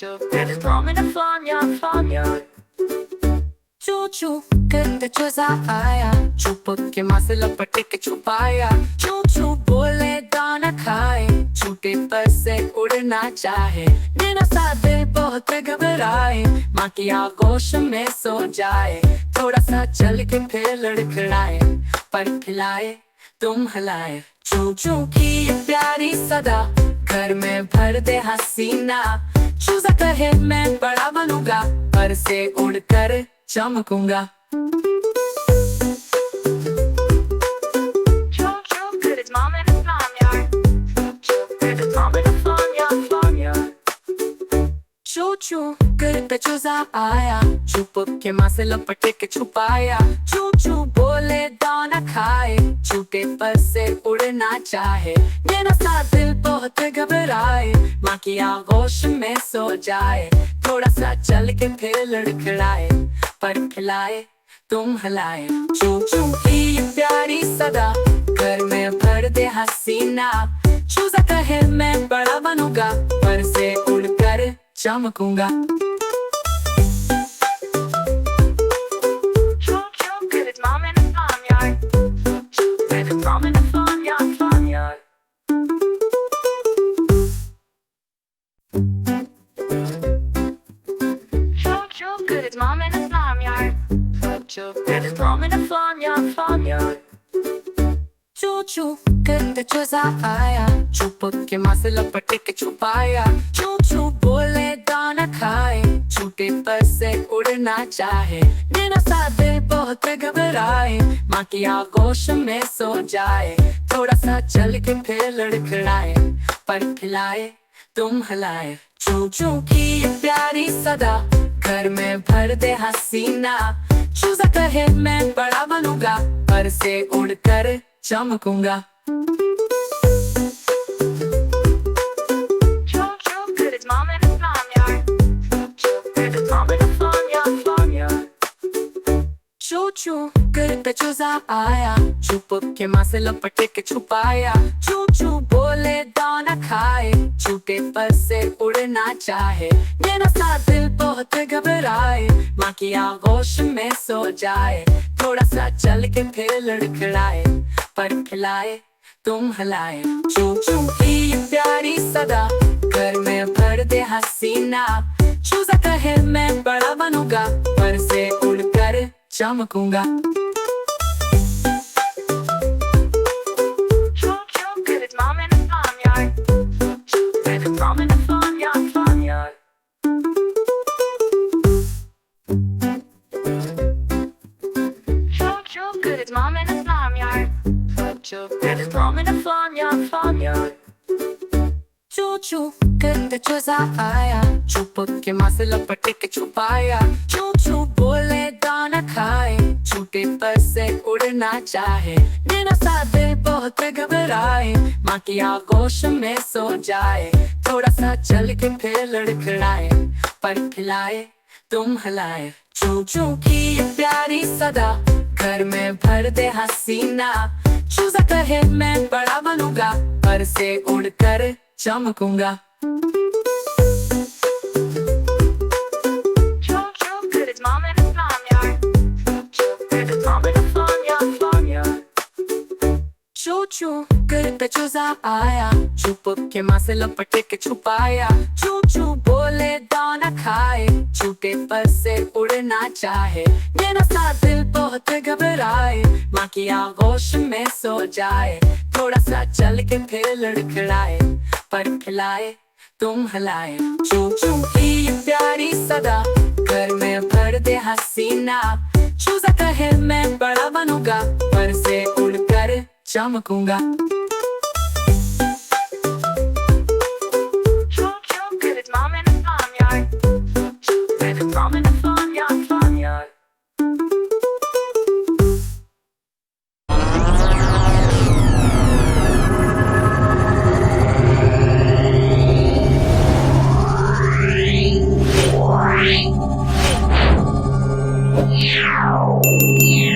चू चू करता चूजा आया, छुप के माँ से लपट के छुपाया। चू चू बोले दाना खाए, छूटे पर से उड़ना चाहे। मेरा सा दिल बहुत घबराए, माँ की आगोश में सो जाए। थोड़ा सा चल के फिर लड़खड़ाए, पर खिलाए तुम हलाए। चू चू की ये प्यारी सदा घर में भर दे हसीना। चूजा कहे मैं बड़ा बनूंगा, पर से उड़कर चमकूंगा। चू चू करता चूजा आया, छुप के माँ से लपट के छुपाया। चू चू बोले दाना खाए, छूटे पर से उड़ना चाहे। मेरा सा दिल बहुत घबराए, माँ की आगोश में सो जाए। थोड़ा सा चल के फिर लड़खड़ाए, पर खिलाए तुम हलाए। चू चू की प्यारी सदा घर में भर दे हसीना। चूजा कहे मैं बड़ा बनूंगा, पर से उड़कर चमकूंगा। चू चू करता चूजा आया, छुप के माँ से लपट के छुपाया। चू चू बोले दाना खाए, छूटे पर से उड़ना चाहे। मेरा सा दिल बहुत घबराए, माँ की आगोश में सो जाए। थोड़ा सा चल के फिर लड़खड़ाए, पर खिलाए तुम हलाए। चू चू की ये प्यारी सदा घर में भर दे हसीना। चूजा कहे मैं बड़ा बनूंगा, पर से उड़कर चमकूंगा। चू चू करता चूजा आया, छुप के माँ से लपट के छुपाया। चू चू बोले दाना खाए, छूटे पर से उड़ना चाहे। मेरा सा दिल बहुत घबराए, माँ की आगोश में सो जाए। थोड़ा सा चल के फिर लड़खड़ाए, पर खिलाए तुम हलाए। चू चू की प्यारी सदा घर में भर दे हसीना। चूजा कहे मैं बड़ा बनूंगा, पर से उड़कर चमकूंगा। चू चू करता चूजा आया, छुप के माँ से लपट के छुपाया। चू चू बोले दाना खाए, छूटे पर से उड़ना चाहे। मेरा सा दिल बहुत घबराए, माँ की आगोश में सो जाए। थोड़ा सा चल के फिर लड़खड़ाए, पर खिलाए तुम हलाए। चू चू की प्यारी सदा घर में भर दे हसीना। चूजा कहे मैं बड़ा बनूंगा, पर से उड़कर चमकूंगा। चू चू करता चूजा आया, छुप के माँ से लपट के छुपाया। चू चू बोले दाना खाए, छूटे पर से उड़ना चाहे। मेरा सा दिल बहुत घबराए, माँ की आगोश में सो जाए। थोड़ा सा चल के फिर लड़खड़ाए, पर खिलाए तुम हलाए। चू चू की प्यारी सदा घर में भर दे हसीना। चूजा कहे मैं बड़ा बनूंगा, पर से उड़कर चमकूंगा। Yeah.